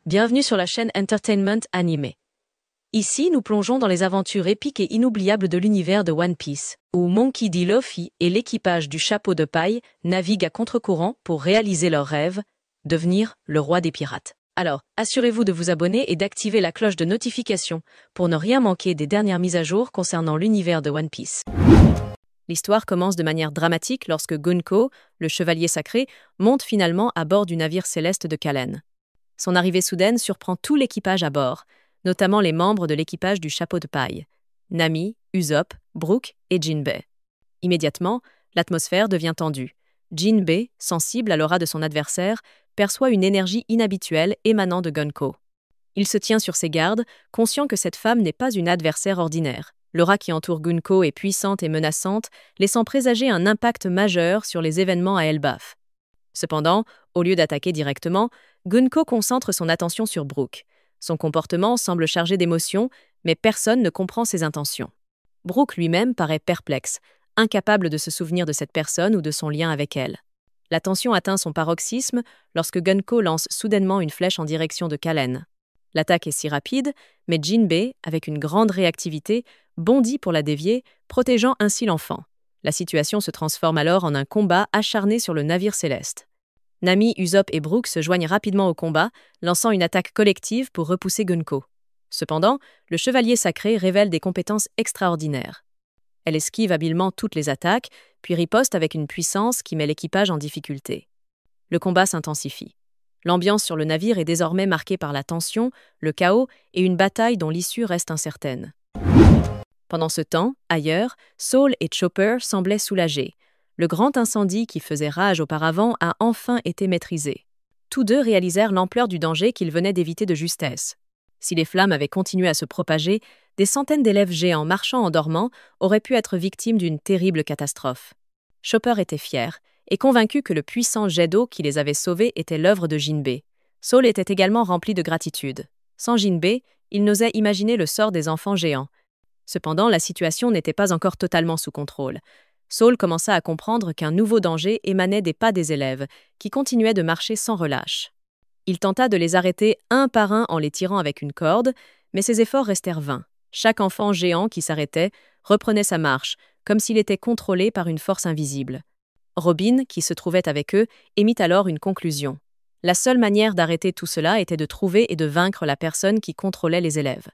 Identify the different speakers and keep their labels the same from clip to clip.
Speaker 1: Bienvenue sur la chaîne Entertainment Animé. Ici, nous plongeons dans les aventures épiques et inoubliables de l'univers de One Piece, où Monkey D. Luffy et l'équipage du Chapeau de Paille naviguent à contre-courant pour réaliser leur rêve, devenir le roi des pirates. Alors, assurez-vous de vous abonner et d'activer la cloche de notification pour ne rien manquer des dernières mises à jour concernant l'univers de One Piece. L'histoire commence de manière dramatique lorsque Gunko, le chevalier sacré, monte finalement à bord du navire céleste de Kalen. Son arrivée soudaine surprend tout l'équipage à bord, notamment les membres de l'équipage du Chapeau de Paille, Nami, Usopp, Brook et Jinbei. Immédiatement, l'atmosphère devient tendue. Jinbei, sensible à l'aura de son adversaire, perçoit une énergie inhabituelle émanant de Gunko. Il se tient sur ses gardes, conscient que cette femme n'est pas une adversaire ordinaire. L'aura qui entoure Gunko est puissante et menaçante, laissant présager un impact majeur sur les événements à Elbaf. Cependant, au lieu d'attaquer directement, Gunko concentre son attention sur Brook. Son comportement semble chargé d'émotions, mais personne ne comprend ses intentions. Brook lui-même paraît perplexe, incapable de se souvenir de cette personne ou de son lien avec elle. La tension atteint son paroxysme lorsque Gunko lance soudainement une flèche en direction de Kalen. L'attaque est si rapide, mais Jinbei, avec une grande réactivité, bondit pour la dévier, protégeant ainsi l'enfant. La situation se transforme alors en un combat acharné sur le navire céleste. Nami, Usopp et Brook se joignent rapidement au combat, lançant une attaque collective pour repousser Gunko. Cependant, le chevalier sacré révèle des compétences extraordinaires. Elle esquive habilement toutes les attaques, puis riposte avec une puissance qui met l'équipage en difficulté. Le combat s'intensifie. L'ambiance sur le navire est désormais marquée par la tension, le chaos et une bataille dont l'issue reste incertaine. Pendant ce temps, ailleurs, Saul et Chopper semblaient soulagés. Le grand incendie qui faisait rage auparavant a enfin été maîtrisé. Tous deux réalisèrent l'ampleur du danger qu'ils venaient d'éviter de justesse. Si les flammes avaient continué à se propager, des centaines d'élèves géants marchant en dormant auraient pu être victimes d'une terrible catastrophe. Chopper était fier et convaincu que le puissant jet d'eau qui les avait sauvés était l'œuvre de Jinbei. Saul était également rempli de gratitude. Sans Jinbei, il n'osait imaginer le sort des enfants géants. Cependant, la situation n'était pas encore totalement sous contrôle. Saul commença à comprendre qu'un nouveau danger émanait des pas des élèves, qui continuaient de marcher sans relâche. Il tenta de les arrêter un par un en les tirant avec une corde, mais ses efforts restèrent vains. Chaque enfant géant qui s'arrêtait reprenait sa marche, comme s'il était contrôlé par une force invisible. Robin, qui se trouvait avec eux, émit alors une conclusion. La seule manière d'arrêter tout cela était de trouver et de vaincre la personne qui contrôlait les élèves.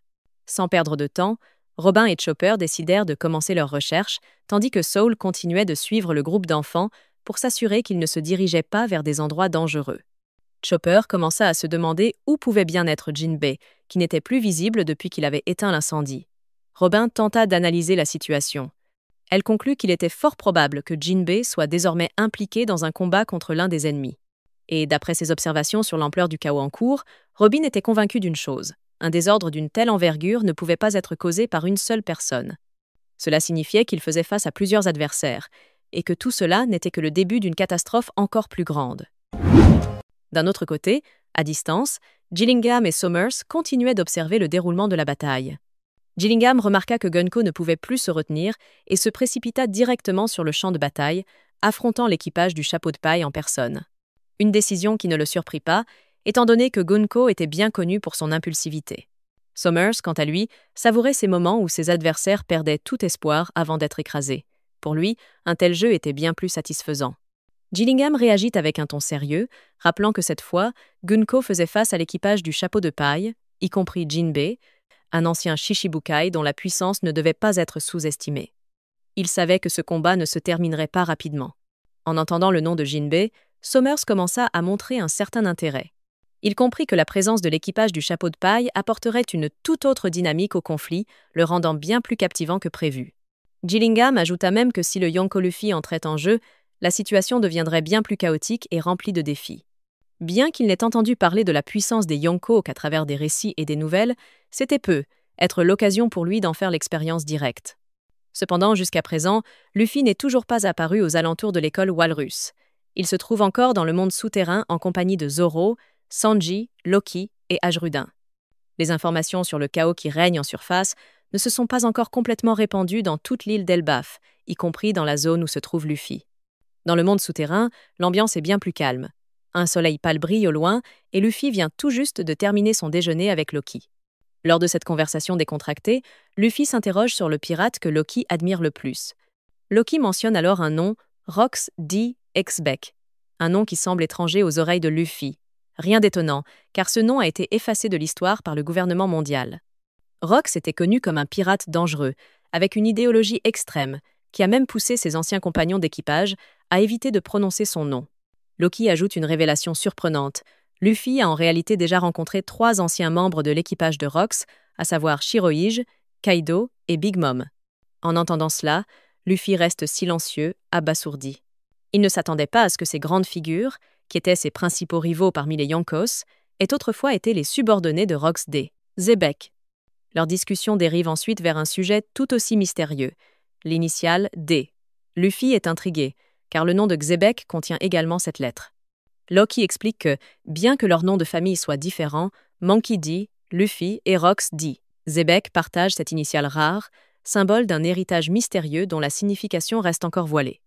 Speaker 1: Sans perdre de temps, Robin et Chopper décidèrent de commencer leurs recherches, tandis que Saul continuait de suivre le groupe d'enfants pour s'assurer qu'ils ne se dirigeaient pas vers des endroits dangereux. Chopper commença à se demander où pouvait bien être Jinbei, qui n'était plus visible depuis qu'il avait éteint l'incendie. Robin tenta d'analyser la situation. Elle conclut qu'il était fort probable que Jinbei soit désormais impliqué dans un combat contre l'un des ennemis. Et d'après ses observations sur l'ampleur du chaos en cours, Robin était convaincu d'une chose. Un désordre d'une telle envergure ne pouvait pas être causé par une seule personne. Cela signifiait qu'il faisait face à plusieurs adversaires, et que tout cela n'était que le début d'une catastrophe encore plus grande. D'un autre côté, à distance, Gillingham et Somers continuaient d'observer le déroulement de la bataille. Gillingham remarqua que Gunko ne pouvait plus se retenir et se précipita directement sur le champ de bataille, affrontant l'équipage du Chapeau de Paille en personne. Une décision qui ne le surprit pas, étant donné que Gunko était bien connu pour son impulsivité. Somers, quant à lui, savourait ces moments où ses adversaires perdaient tout espoir avant d'être écrasés. Pour lui, un tel jeu était bien plus satisfaisant. Gillingham réagit avec un ton sérieux, rappelant que cette fois, Gunko faisait face à l'équipage du Chapeau de Paille, y compris Jinbei, un ancien Shichibukai dont la puissance ne devait pas être sous-estimée. Il savait que ce combat ne se terminerait pas rapidement. En entendant le nom de Jinbei, Somers commença à montrer un certain intérêt. Il comprit que la présence de l'équipage du Chapeau de Paille apporterait une toute autre dynamique au conflit, le rendant bien plus captivant que prévu. Gillingham ajouta même que si le Yonko Luffy entrait en jeu, la situation deviendrait bien plus chaotique et remplie de défis. Bien qu'il n'ait entendu parler de la puissance des Yonko qu'à travers des récits et des nouvelles, c'était peu, être l'occasion pour lui d'en faire l'expérience directe. Cependant, jusqu'à présent, Luffy n'est toujours pas apparu aux alentours de l'école Walrus. Il se trouve encore dans le monde souterrain en compagnie de Zoro, Sanji, Loki et Ajrudin. Les informations sur le chaos qui règne en surface ne se sont pas encore complètement répandues dans toute l'île d'Elbaf, y compris dans la zone où se trouve Luffy. Dans le monde souterrain, l'ambiance est bien plus calme. Un soleil pâle brille au loin et Luffy vient tout juste de terminer son déjeuner avec Loki. Lors de cette conversation décontractée, Luffy s'interroge sur le pirate que Loki admire le plus. Loki mentionne alors un nom, Rox D. Exbeck, un nom qui semble étranger aux oreilles de Luffy. Rien d'étonnant, car ce nom a été effacé de l'histoire par le gouvernement mondial. Rox était connu comme un pirate dangereux, avec une idéologie extrême, qui a même poussé ses anciens compagnons d'équipage à éviter de prononcer son nom. Loki ajoute une révélation surprenante. Luffy a en réalité déjà rencontré 3 anciens membres de l'équipage de Rox, à savoir Shirohige, Kaido et Big Mom. En entendant cela, Luffy reste silencieux, abasourdi. Il ne s'attendait pas à ce que ces grandes figures, qui étaient ses principaux rivaux parmi les Yonkos, aient autrefois été les subordonnés de Rox D. Xebec. Leur discussion dérive ensuite vers un sujet tout aussi mystérieux, l'initiale D. Luffy est intrigué, car le nom de Xebec contient également cette lettre. Loki explique que, bien que leurs noms de famille soient différents, Monkey D., Luffy et Rox D. Xebec partagent cette initiale rare, symbole d'un héritage mystérieux dont la signification reste encore voilée.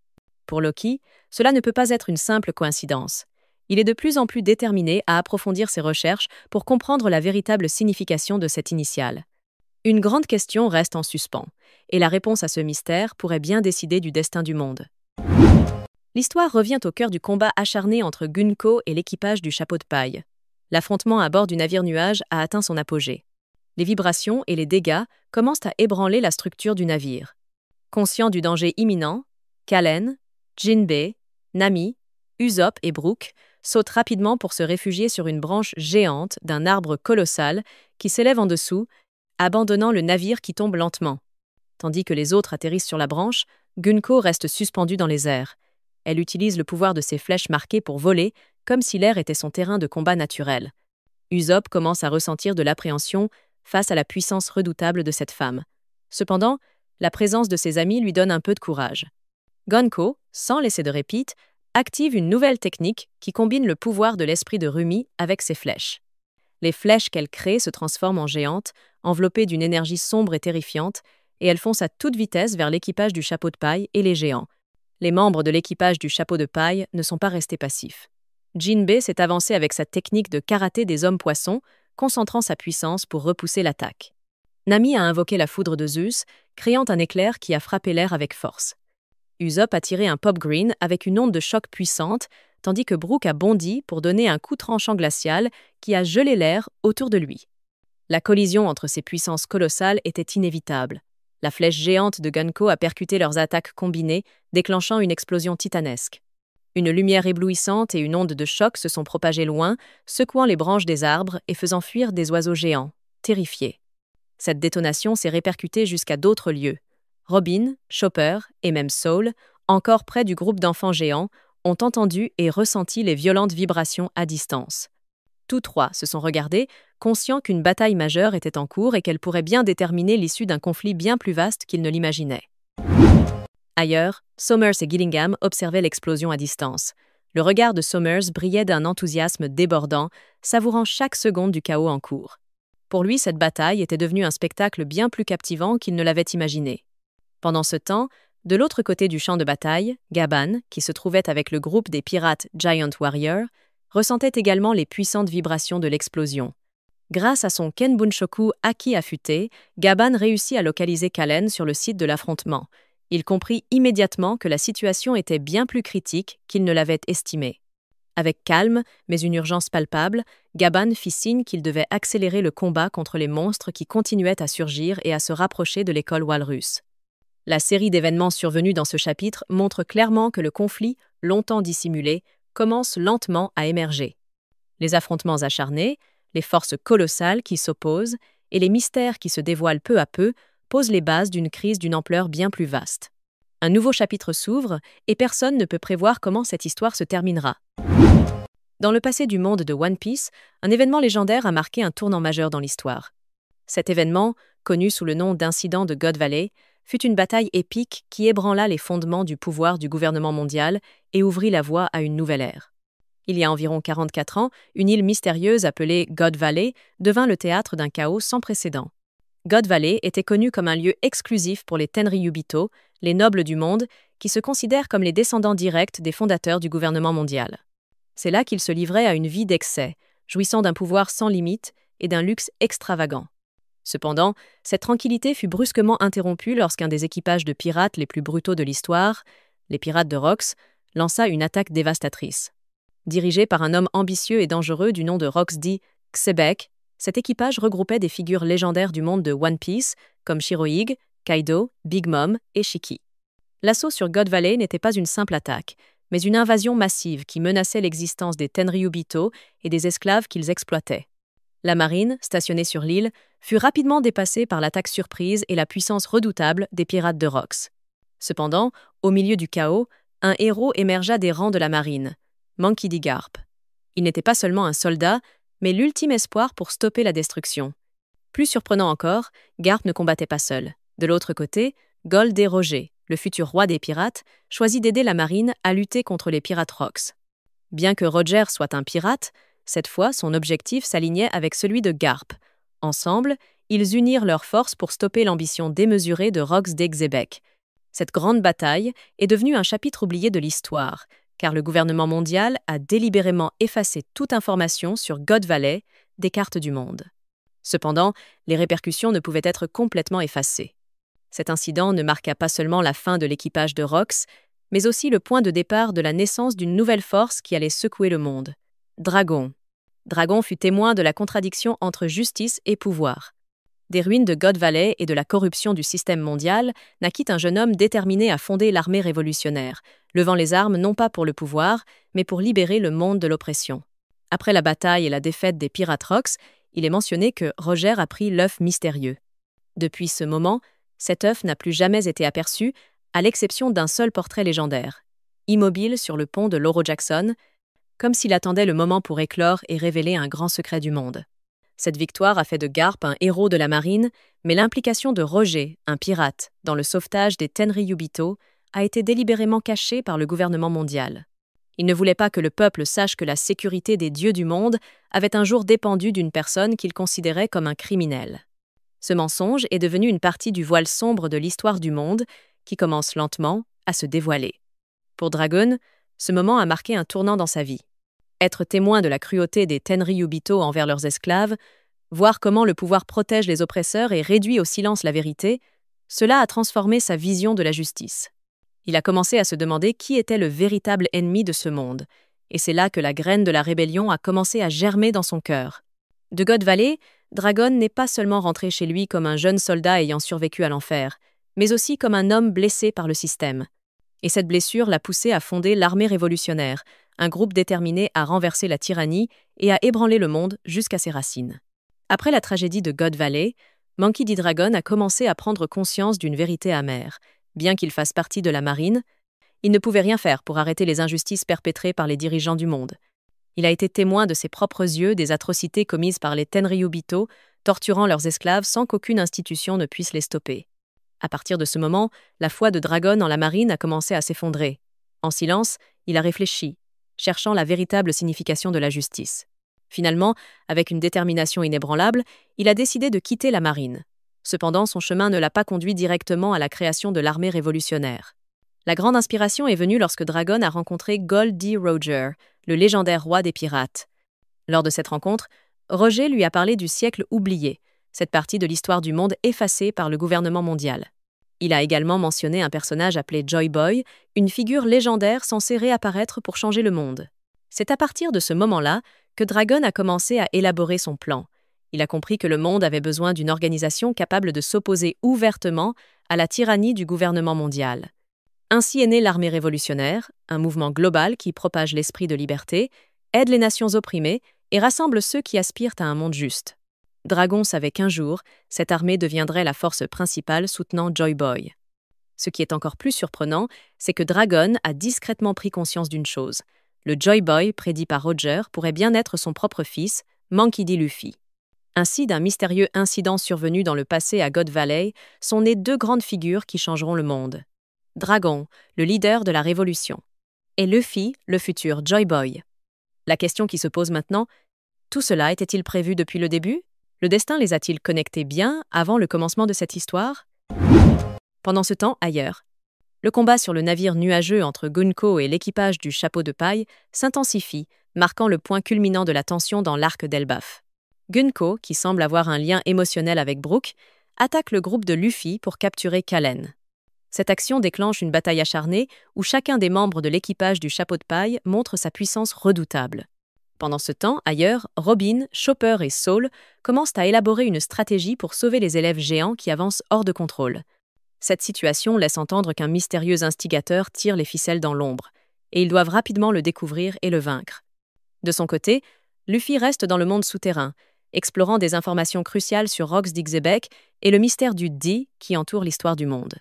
Speaker 1: Pour Loki, cela ne peut pas être une simple coïncidence. Il est de plus en plus déterminé à approfondir ses recherches pour comprendre la véritable signification de cette initiale. Une grande question reste en suspens, et la réponse à ce mystère pourrait bien décider du destin du monde. L'histoire revient au cœur du combat acharné entre Gunko et l'équipage du chapeau de paille. L'affrontement à bord du navire nuage a atteint son apogée. Les vibrations et les dégâts commencent à ébranler la structure du navire. Conscients du danger imminent, Kalen, Jinbei, Nami, Usopp et Brook sautent rapidement pour se réfugier sur une branche géante d'un arbre colossal qui s'élève en dessous, abandonnant le navire qui tombe lentement. Tandis que les autres atterrissent sur la branche, Gunko reste suspendue dans les airs. Elle utilise le pouvoir de ses flèches marquées pour voler, comme si l'air était son terrain de combat naturel. Usopp commence à ressentir de l'appréhension face à la puissance redoutable de cette femme. Cependant, la présence de ses amis lui donne un peu de courage. Gonko, sans laisser de répit, active une nouvelle technique qui combine le pouvoir de l'esprit de Rumi avec ses flèches. Les flèches qu'elle crée se transforment en géantes, enveloppées d'une énergie sombre et terrifiante, et elles foncent à toute vitesse vers l'équipage du chapeau de paille et les géants. Les membres de l'équipage du chapeau de paille ne sont pas restés passifs. Jinbei s'est avancé avec sa technique de karaté des hommes-poissons, concentrant sa puissance pour repousser l'attaque. Nami a invoqué la foudre de Zeus, créant un éclair qui a frappé l'air avec force. Usopp a tiré un pop green avec une onde de choc puissante, tandis que Brook a bondi pour donner un coup tranchant glacial qui a gelé l'air autour de lui. La collision entre ces puissances colossales était inévitable. La flèche géante de Gunko a percuté leurs attaques combinées, déclenchant une explosion titanesque. Une lumière éblouissante et une onde de choc se sont propagées loin, secouant les branches des arbres et faisant fuir des oiseaux géants, terrifiés. Cette détonation s'est répercutée jusqu'à d'autres lieux. Robin, Chopper et même Soul, encore près du groupe d'enfants géants, ont entendu et ressenti les violentes vibrations à distance. Tous 3 se sont regardés, conscients qu'une bataille majeure était en cours et qu'elle pourrait bien déterminer l'issue d'un conflit bien plus vaste qu'ils ne l'imaginaient. Ailleurs, Somers et Gillingham observaient l'explosion à distance. Le regard de Somers brillait d'un enthousiasme débordant, savourant chaque seconde du chaos en cours. Pour lui, cette bataille était devenue un spectacle bien plus captivant qu'il ne l'avait imaginé. Pendant ce temps, de l'autre côté du champ de bataille, Gaban, qui se trouvait avec le groupe des pirates Giant Warrior, ressentait également les puissantes vibrations de l'explosion. Grâce à son Kenbunshoku Haki affûté, Gaban réussit à localiser Kalen sur le site de l'affrontement. Il comprit immédiatement que la situation était bien plus critique qu'il ne l'avait estimé. Avec calme, mais une urgence palpable, Gaban fit signe qu'il devait accélérer le combat contre les monstres qui continuaient à surgir et à se rapprocher de l'école Walrus. La série d'événements survenus dans ce chapitre montre clairement que le conflit, longtemps dissimulé, commence lentement à émerger. Les affrontements acharnés, les forces colossales qui s'opposent et les mystères qui se dévoilent peu à peu posent les bases d'une crise d'une ampleur bien plus vaste. Un nouveau chapitre s'ouvre et personne ne peut prévoir comment cette histoire se terminera. Dans le passé du monde de One Piece, un événement légendaire a marqué un tournant majeur dans l'histoire. Cet événement, connu sous le nom d'incident de God Valley, fut une bataille épique qui ébranla les fondements du pouvoir du gouvernement mondial et ouvrit la voie à une nouvelle ère. Il y a environ 44 ans, une île mystérieuse appelée God Valley devint le théâtre d'un chaos sans précédent. God Valley était connu comme un lieu exclusif pour les Tenryubito, les nobles du monde, qui se considèrent comme les descendants directs des fondateurs du gouvernement mondial. C'est là qu'il se livrait à une vie d'excès, jouissant d'un pouvoir sans limite et d'un luxe extravagant. Cependant, cette tranquillité fut brusquement interrompue lorsqu'un des équipages de pirates les plus brutaux de l'histoire, les pirates de Rox, lança une attaque dévastatrice. Dirigé par un homme ambitieux et dangereux du nom de Rox D. Xebec, cet équipage regroupait des figures légendaires du monde de One Piece, comme Shirohige, Kaido, Big Mom et Shiki. L'assaut sur God Valley n'était pas une simple attaque, mais une invasion massive qui menaçait l'existence des Tenryubito et des esclaves qu'ils exploitaient. La marine, stationnée sur l'île, fut rapidement dépassée par l'attaque surprise et la puissance redoutable des pirates de Rox. Cependant, au milieu du chaos, un héros émergea des rangs de la marine, Monkey D. Garp. Il n'était pas seulement un soldat, mais l'ultime espoir pour stopper la destruction. Plus surprenant encore, Garp ne combattait pas seul. De l'autre côté, Gol D. Roger, le futur roi des pirates, choisit d'aider la marine à lutter contre les pirates Rox. Bien que Roger soit un pirate, cette fois son objectif s'alignait avec celui de Garp. Ensemble, ils unirent leurs forces pour stopper l'ambition démesurée de Rox D. Xebec. Cette grande bataille est devenue un chapitre oublié de l'histoire, car le gouvernement mondial a délibérément effacé toute information sur God Valley des cartes du monde. Cependant, les répercussions ne pouvaient être complètement effacées. Cet incident ne marqua pas seulement la fin de l'équipage de Rox, mais aussi le point de départ de la naissance d'une nouvelle force qui allait secouer le monde. Dragon. Dragon fut témoin de la contradiction entre justice et pouvoir. Des ruines de God Valley et de la corruption du système mondial naquit un jeune homme déterminé à fonder l'armée révolutionnaire, levant les armes non pas pour le pouvoir, mais pour libérer le monde de l'oppression. Après la bataille et la défaite des pirates Rox, il est mentionné que Roger a pris l'œuf mystérieux. Depuis ce moment, cet œuf n'a plus jamais été aperçu, à l'exception d'un seul portrait légendaire, immobile sur le pont de Loro Jackson, comme s'il attendait le moment pour éclore et révéler un grand secret du monde. Cette victoire a fait de Garp un héros de la marine, mais l'implication de Roger, un pirate, dans le sauvetage des Tenryubito a été délibérément cachée par le gouvernement mondial. Il ne voulait pas que le peuple sache que la sécurité des dieux du monde avait un jour dépendu d'une personne qu'il considérait comme un criminel. Ce mensonge est devenu une partie du voile sombre de l'histoire du monde qui commence lentement à se dévoiler. Pour Dragon, ce moment a marqué un tournant dans sa vie. Être témoin de la cruauté des Tenryubito envers leurs esclaves, voir comment le pouvoir protège les oppresseurs et réduit au silence la vérité, cela a transformé sa vision de la justice. Il a commencé à se demander qui était le véritable ennemi de ce monde, et c'est là que la graine de la rébellion a commencé à germer dans son cœur. De God Valley, Dragon n'est pas seulement rentré chez lui comme un jeune soldat ayant survécu à l'enfer, mais aussi comme un homme blessé par le système. Et cette blessure l'a poussé à fonder l'armée révolutionnaire, un groupe déterminé à renverser la tyrannie et à ébranler le monde jusqu'à ses racines. Après la tragédie de God Valley, Monkey D. Dragon a commencé à prendre conscience d'une vérité amère. Bien qu'il fasse partie de la marine, il ne pouvait rien faire pour arrêter les injustices perpétrées par les dirigeants du monde. Il a été témoin de ses propres yeux des atrocités commises par les Tenryubito, torturant leurs esclaves sans qu'aucune institution ne puisse les stopper. À partir de ce moment, la foi de Dragon en la marine a commencé à s'effondrer. En silence, il a réfléchi, cherchant la véritable signification de la justice. Finalement, avec une détermination inébranlable, il a décidé de quitter la marine. Cependant, son chemin ne l'a pas conduit directement à la création de l'armée révolutionnaire. La grande inspiration est venue lorsque Dragon a rencontré Gol D. Roger, le légendaire roi des pirates. Lors de cette rencontre, Roger lui a parlé du siècle oublié, cette partie de l'histoire du monde effacée par le gouvernement mondial. Il a également mentionné un personnage appelé Joy Boy, une figure légendaire censée réapparaître pour changer le monde. C'est à partir de ce moment-là que Dragon a commencé à élaborer son plan. Il a compris que le monde avait besoin d'une organisation capable de s'opposer ouvertement à la tyrannie du gouvernement mondial. Ainsi est née l'armée révolutionnaire, un mouvement global qui propage l'esprit de liberté, aide les nations opprimées et rassemble ceux qui aspirent à un monde juste. Dragon savait qu'un jour, cette armée deviendrait la force principale soutenant Joy Boy. Ce qui est encore plus surprenant, c'est que Dragon a discrètement pris conscience d'une chose. Le Joy Boy, prédit par Roger, pourrait bien être son propre fils, Monkey D. Luffy. Ainsi, d'un mystérieux incident survenu dans le passé à God Valley, sont nées deux grandes figures qui changeront le monde. Dragon, le leader de la Révolution, et Luffy, le futur Joy Boy. La question qui se pose maintenant, tout cela était-il prévu depuis le début? Le destin les a-t-il connectés bien avant le commencement de cette histoire? Pendant ce temps, ailleurs, le combat sur le navire nuageux entre Gunko et l'équipage du Chapeau de Paille s'intensifie, marquant le point culminant de la tension dans l'arc d'Elbaf. Gunko, qui semble avoir un lien émotionnel avec Brook, attaque le groupe de Luffy pour capturer Kalen. Cette action déclenche une bataille acharnée où chacun des membres de l'équipage du chapeau de paille montre sa puissance redoutable. Pendant ce temps, ailleurs, Robin, Chopper et Saul commencent à élaborer une stratégie pour sauver les élèves géants qui avancent hors de contrôle. Cette situation laisse entendre qu'un mystérieux instigateur tire les ficelles dans l'ombre, et ils doivent rapidement le découvrir et le vaincre. De son côté, Luffy reste dans le monde souterrain, explorant des informations cruciales sur Rox d'Ixebec et le mystère du D qui entoure l'histoire du monde.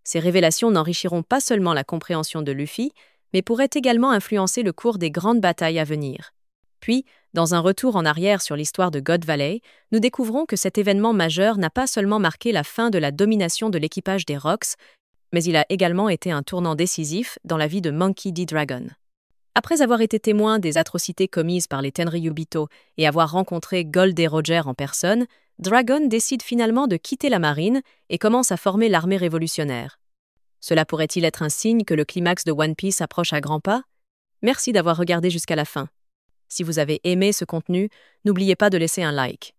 Speaker 1: Ces révélations n'enrichiront pas seulement la compréhension de Luffy, mais pourraient également influencer le cours des grandes batailles à venir. Puis, dans un retour en arrière sur l'histoire de God Valley, nous découvrons que cet événement majeur n'a pas seulement marqué la fin de la domination de l'équipage des Rox, mais il a également été un tournant décisif dans la vie de Monkey D. Dragon. Après avoir été témoin des atrocités commises par les Tenryubito et avoir rencontré Gold et Roger en personne, Dragon décide finalement de quitter la marine et commence à former l'armée révolutionnaire. Cela pourrait-il être un signe que le climax de One Piece approche à grands pas? Merci d'avoir regardé jusqu'à la fin. Si vous avez aimé ce contenu, n'oubliez pas de laisser un like.